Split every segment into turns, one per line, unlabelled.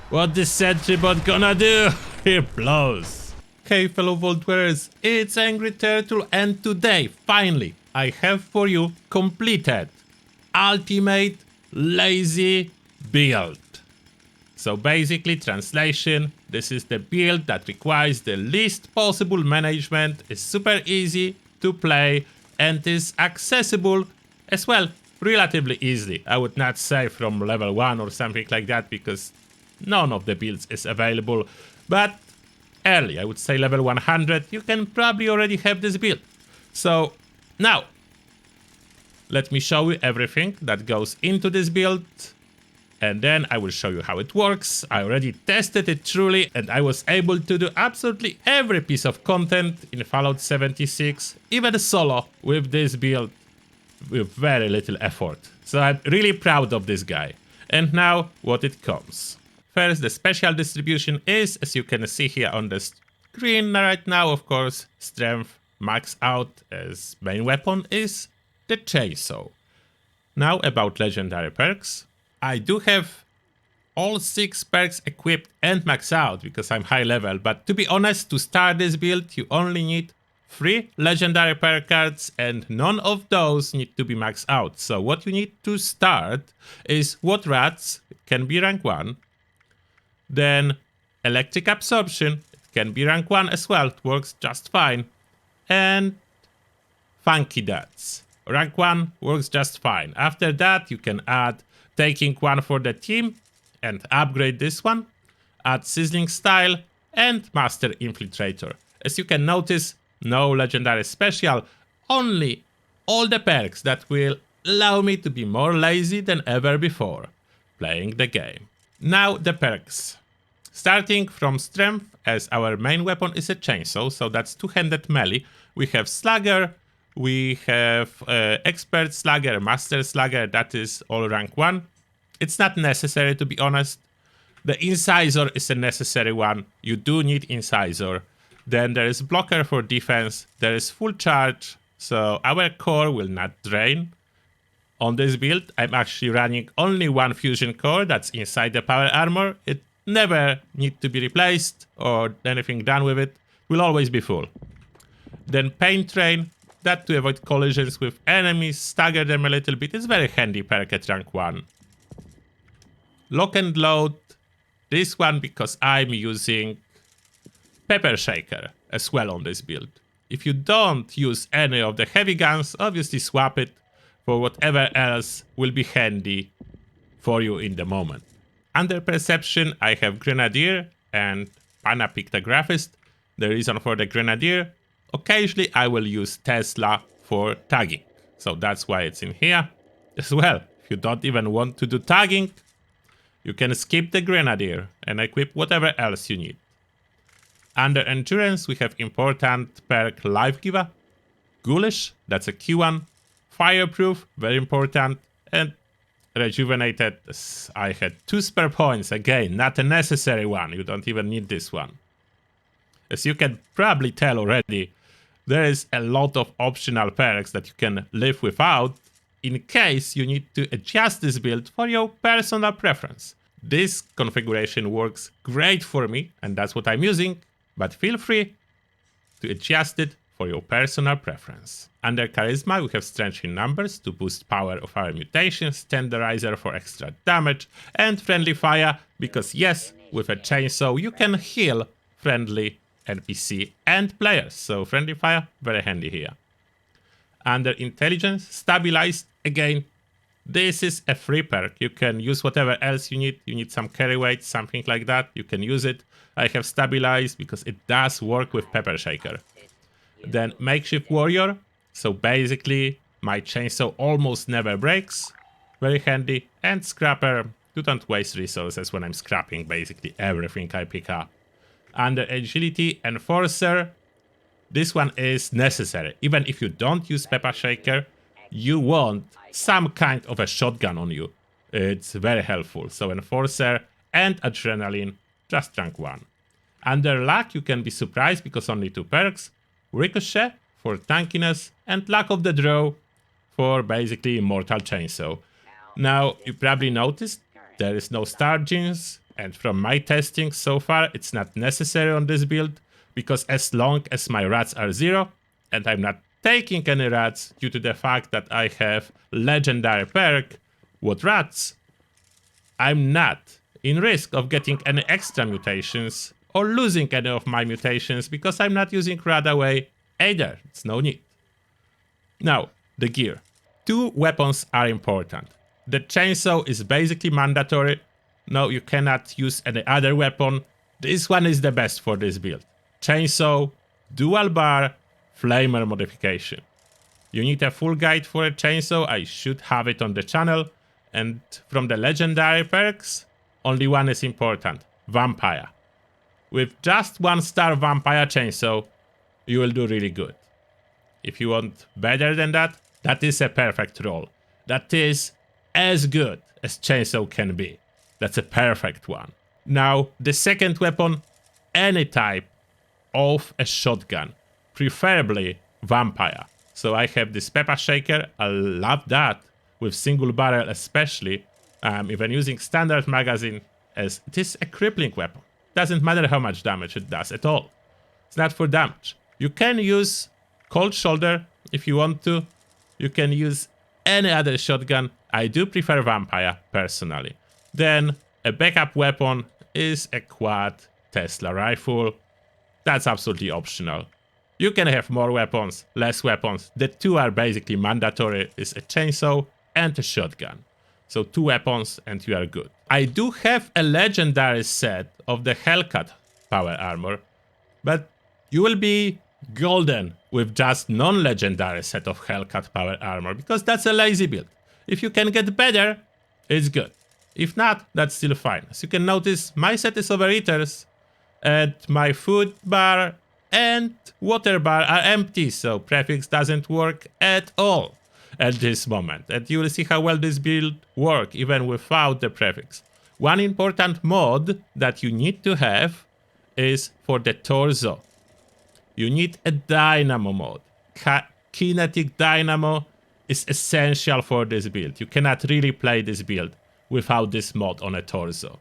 What this sentry bot gonna do? He blows. Hey fellow vault wearers, it's Angry Turtle, and today, finally, I have for you completed ultimate lazy build. So basically, translation, this is the build that requires the least possible management, is super easy to play, and is accessible as well relatively easily. I would not say from level 1 or something like that, because none of the builds is available, but early, I would say level 100, you can probably already have this build. So now, let me show you everything that goes into this build, and then I will show you how it works. I already tested it truly, and I was able to do absolutely every piece of content in Fallout 76, even solo, with this build, with very little effort. So I'm really proud of this guy. And now, what it comes. First, the special distribution is, as you can see here on the screen right now, of course, strength max out, as main weapon is the chainsaw. Now about legendary perks. I do have all 6 perks equipped and max out because I'm high level, but to be honest, to start this build you only need 3 legendary perk cards, and none of those need to be maxed out. So what you need to start is What Rats, it can be rank 1, then Electric Absorption, it can be rank 1 as well, it works just fine, and Funky Darts. Rank 1 works just fine. After that you can add Taking 1 for the team and upgrade this one, add Sizzling Style and Master Infiltrator. As you can notice, no legendary special, only all the perks that will allow me to be more lazy than ever before playing the game. Now the perks. Starting from strength, as our main weapon is a chainsaw, so that's two-handed melee. We have Slugger, we have Expert Slugger, Master Slugger, that is all rank 1. It's not necessary, to be honest. The Incisor is a necessary one, you do need Incisor. Then there is Blocker for defense, there is Full Charge, so our core will not drain. On this build, I'm actually running only one fusion core that's inside the power armor. It never need to be replaced or anything done with it, will always be full. Then Pain Train, that to avoid collisions with enemies, stagger them a little bit, it's very handy perk at rank 1. Lock and Load, this one because I'm using Pepper Shaker as well on this build. If you don't use any of the heavy guns, obviously swap it for whatever else will be handy for you in the moment. Under Perception, I have Grenadier and Panapictographist. The reason for the Grenadier, occasionally I will use Tesla for tagging. So that's why it's in here as well. If you don't even want to do tagging, you can skip the Grenadier and equip whatever else you need. Under Endurance, we have important perk Life Giver. Ghoulish, that's a Q1. Fireproof, very important. And Rejuvenated, I had 2 spare points, again, not a necessary one, you don't even need this one. As you can probably tell already, there is a lot of optional perks that you can live without in case you need to adjust this build for your personal preference. This configuration works great for me, and that's what I'm using, but feel free to adjust it for your personal preference. Under Charisma, we have Strength in Numbers to boost power of our mutations, Tenderizer for extra damage, and Friendly Fire, because yes, with a chainsaw you can heal friendly NPC and players, so Friendly Fire, very handy here. Under Intelligence, Stabilized, again, this is a free perk, you can use whatever else you need some carry weight, something like that, you can use it. I have Stabilized because it does work with Pepper Shaker. Then Makeshift Warrior, so basically my chainsaw almost never breaks, very handy. And Scrapper, you don't waste resources when I'm scrapping basically everything I pick up. Under Agility, Enforcer, this one is necessary. Even if you don't use Pepper Shaker, you want some kind of a shotgun on you. It's very helpful. So Enforcer and Adrenaline, just rank 1. Under Luck, you can be surprised because only 2 perks. Ricochet for tankiness and Luck of the Draw for basically immortal chainsaw. Now, you probably noticed there is no star genes, and from my testing so far, it's not necessary on this build, because as long as my rats are 0, and I'm not taking any rats due to the fact that I have legendary perk with rats, I'm not in risk of getting any extra mutations or losing any of my mutations because I'm not using rat away either. It's no need. Now, the gear. 2 weapons are important. The chainsaw is basically mandatory. No, you cannot use any other weapon. This one is the best for this build. Chainsaw, dual bar, flamer modification. You need a full guide for a chainsaw. I should have it on the channel. And from the legendary perks, only one is important. Vampire. With just 1-star vampire chainsaw, you will do really good. If you want better than that, that is a perfect roll. That is as good as chainsaw can be. That's a perfect one. Now, the second weapon, any type of a shotgun, preferably vampire. So I have this pepper shaker, I love that, with single barrel especially, even using standard magazine, as it is a crippling weapon. Doesn't matter how much damage it does at all. It's not for damage. You can use cold shoulder if you want to. You can use any other shotgun. I do prefer vampire personally. Then a backup weapon is a quad Tesla rifle. That's absolutely optional. You can have more weapons, less weapons. The 2 are basically mandatory. It's a chainsaw and a shotgun. So 2 weapons and you are good. I do have a legendary set of the Hellcat power armor, but you will be golden with just non-legendary set of Hellcat power armor, because that's a lazy build. If you can get better, it's good. If not, that's still fine. As you can notice, my set is overeaters, and my food bar and water bar are empty, so prefix doesn't work at all at this moment. And you will see how well this build works even without the prefix. One important mod that you need to have is for the torso. You need a dynamo mode. Kinetic dynamo is essential for this build. You cannot really play this build without this mod on a torso.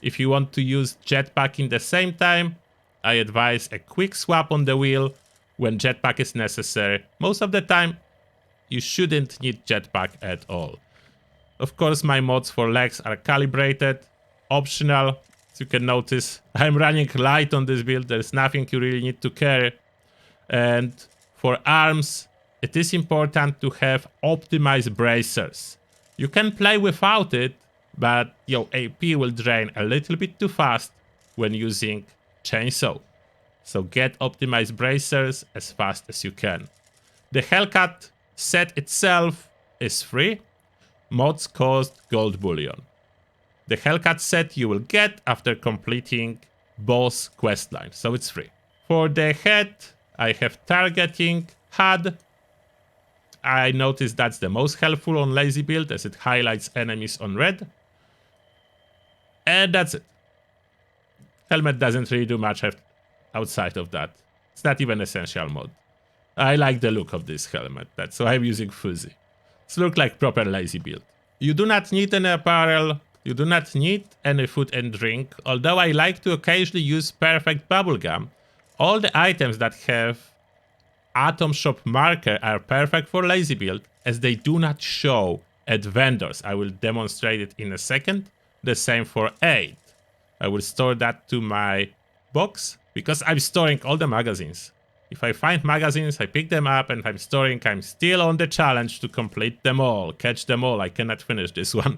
If you want to use jetpack in the same time, I advise a quick swap on the wheel when jetpack is necessary. Most of the time, you shouldn't need jetpack at all. Of course, my mods for legs are calibrated, optional. As you can notice, I'm running light on this build. There's nothing you really need to carry. And for arms, it is important to have optimized bracers. You can play without it, but your AP will drain a little bit too fast when using chainsaw. So get optimized bracers as fast as you can. The Hellcat set itself is free. Mods cost gold bullion. The Hellcat set you will get after completing boss questline, so it's free. For the head, I have targeting HUD. I noticed that's the most helpful on lazy build, as it highlights enemies on red. And that's it. Helmet doesn't really do much outside of that. It's not even essential mode. I like the look of this helmet, that's why I'm using Fuzzy. It looks like proper lazy build. You do not need any apparel, you do not need any food and drink, although I like to occasionally use perfect bubblegum. All the items that have Atom Shop marker are perfect for lazy build, as they do not show at vendors. I will demonstrate it in a second. The same for aid. I will store that to my box, because I'm storing all the magazines. If I find magazines, I pick them up and I'm storing. I'm still on the challenge to complete them all, catch them all. I cannot finish this one.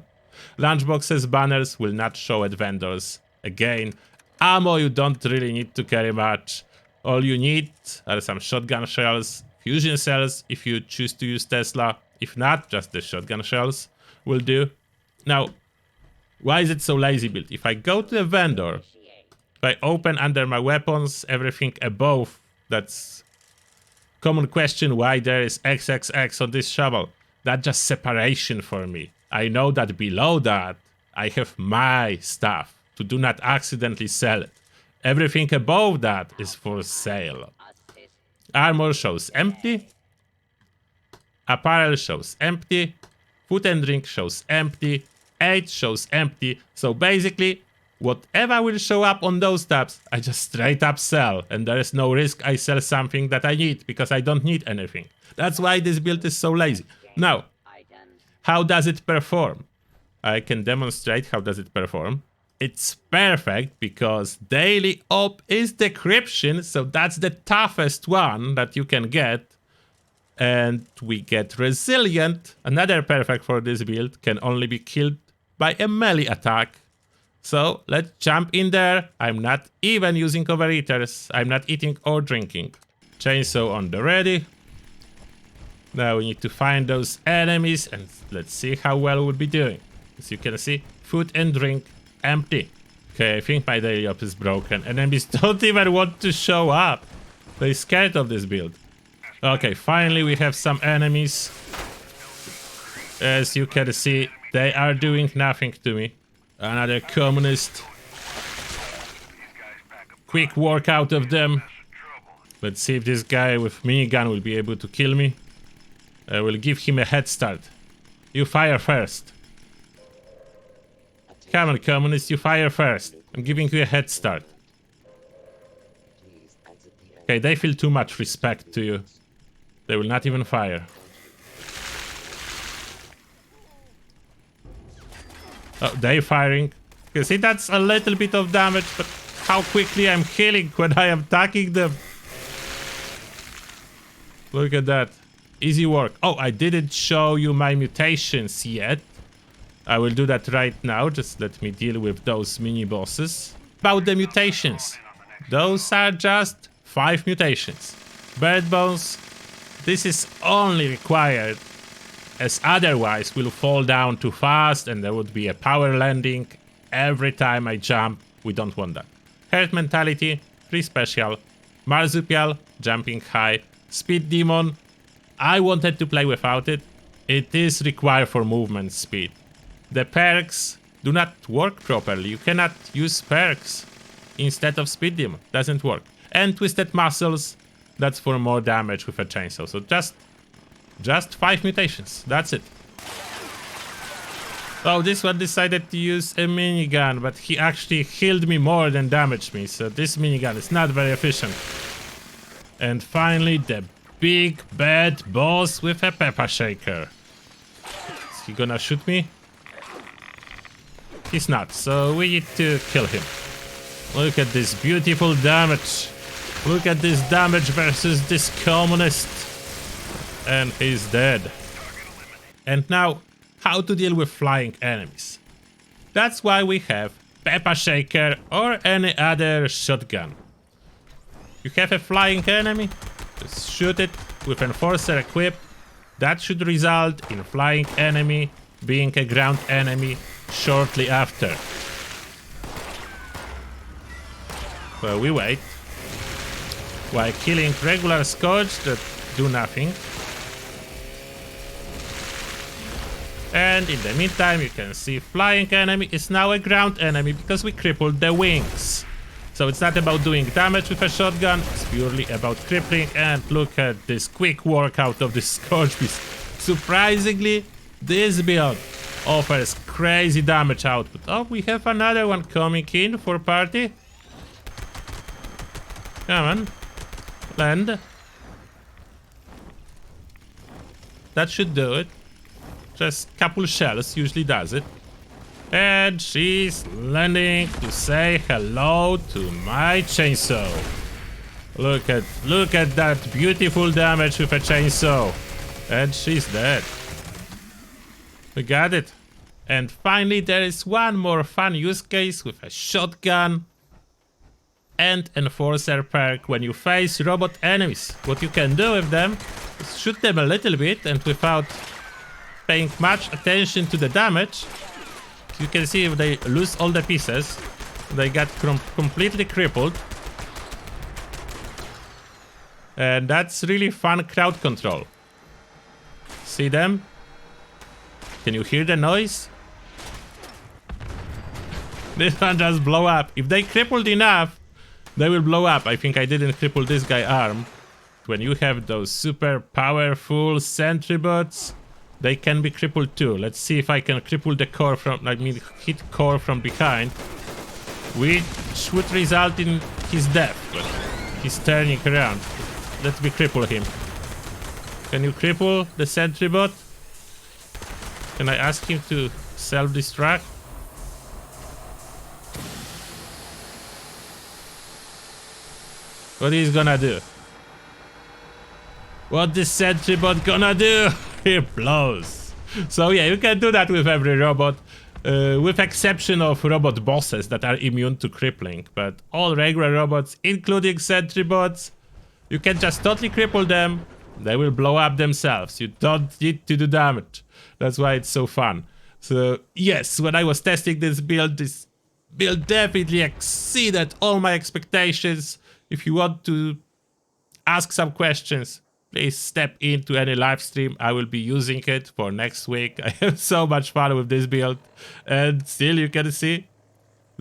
Lunchboxes, banners will not show at vendors. Again, ammo you don't really need to carry much. All you need are some shotgun shells, fusion cells if you choose to use Tesla. If not, just the shotgun shells will do. Now, why is it so lazy build? If I go to a vendor, if I open under my weapons, everything above, that's common question why there is XXX on this shovel. That's just separation for me. I know that below that, I have my stuff to do not accidentally sell it. Everything above that is for sale. Armor shows empty. Apparel shows empty. Food and drink shows empty. Aid shows empty. So basically, whatever will show up on those tabs, I just straight up sell. And there is no risk I sell something that I need, because I don't need anything. That's why this build is so lazy. Now, how does it perform? I can demonstrate how does it perform. It's perfect because daily op is decryption, so that's the toughest one that you can get. And we get resilient, another perfect for this build, can only be killed by a melee attack. So let's jump in there. I'm not even using overeaters, I'm not eating or drinking. Chainsaw on the ready. Now we need to find those enemies and let's see how well we'll be doing. As you can see, food and drink empty. Okay, I think my daily op is broken. Enemies don't even want to show up. They're scared of this build. Okay, finally we have some enemies. As you can see, they are doing nothing to me. Another communist. Quick workout of them. Let's see if this guy with minigun will be able to kill me. I will give him a head start. You fire first. Come on, communist, you fire first. I'm giving you a head start. Okay, they feel too much respect to you. They will not even fire. Oh, they're firing. You see, that's a little bit of damage, but how quickly I'm healing when I am attacking them. Look at that. Easy work. Oh, I didn't show you my mutations yet. I will do that right now. Just let me deal with those mini bosses. About the mutations. Those are just 5 mutations. Bird bones. This is only required as otherwise we'll fall down too fast and there would be a power landing every time I jump. We don't want that. Herd mentality, 3 special. Marsupial, jumping high. Speed demon. I wanted to play without it. It is required for movement speed. The perks do not work properly. You cannot use perks instead of speed demon. Doesn't work. And twisted muscles. That's for more damage with a chainsaw. So just 5 mutations. That's it. Oh, this one decided to use a minigun, but he actually healed me more than damaged me. So this minigun is not very efficient. And finally, the big bad boss with a pepper shaker. Is he gonna shoot me? He's not, so we need to kill him. Look at this beautiful damage. Look at this damage versus this communist. And he's dead. And now, how to deal with flying enemies. That's why we have pepper shaker or any other shotgun. You have a flying enemy, just shoot it with enforcer equipped. That should result in flying enemy being a ground enemy shortly after. Well, we wait. While killing regular scourge that do nothing. And in the meantime, you can see flying enemy is now a ground enemy because we crippled the wings. So it's not about doing damage with a shotgun, it's purely about crippling. And look at this quick workout of the scourge beast. Surprisingly, this build offers crazy damage output. Oh, we have another one coming in for party. Come on. Land. That should do it. Just couple shells usually does it. And she's landing to say hello to my chainsaw. Look at that beautiful damage with a chainsaw. And she's dead. We got it. And finally there is one more fun use case with a shotgun and enforcer perk. When you face robot enemies, what you can do with them is shoot them a little bit, and without paying much attention to the damage, you can see if they lose all the pieces, they got completely crippled. And that's really fun crowd control. See them? Can you hear the noise? This one just blow up. If they crippled enough, they will blow up. I think I didn't cripple this guy arm. It when you have those super powerful sentry bots, they can be crippled too. Let's see if I can cripple the core from, hit core from behind, which would result in his death, but he's turning around. Let me cripple him. Can you cripple the sentry bot? Can I ask him to self-destruct? What he's gonna do? What this sentry bot gonna do? He blows. So yeah, you can do that with every robot, with exception of robot bosses that are immune to crippling. But all regular robots, including sentry bots, you can just totally cripple them. They will blow up themselves. You don't need to do damage. That's why it's so fun. So yes, when I was testing this build definitely exceeded all my expectations. If you want to ask some questions, please step into any live stream. I will be using it for next week. I have so much fun with this build. And still you can see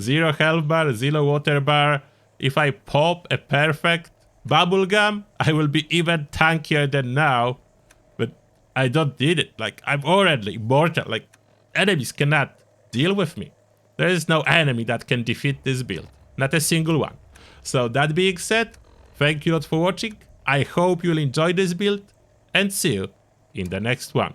0 health bar, 0 water bar. If I pop a perfect bubblegum, I will be even tankier than now. But I don't need it. Like, I'm already immortal. Like, enemies cannot deal with me. There is no enemy that can defeat this build. Not a single one. So that being said, thank you all for watching. I hope you'll enjoy this build and see you in the next one.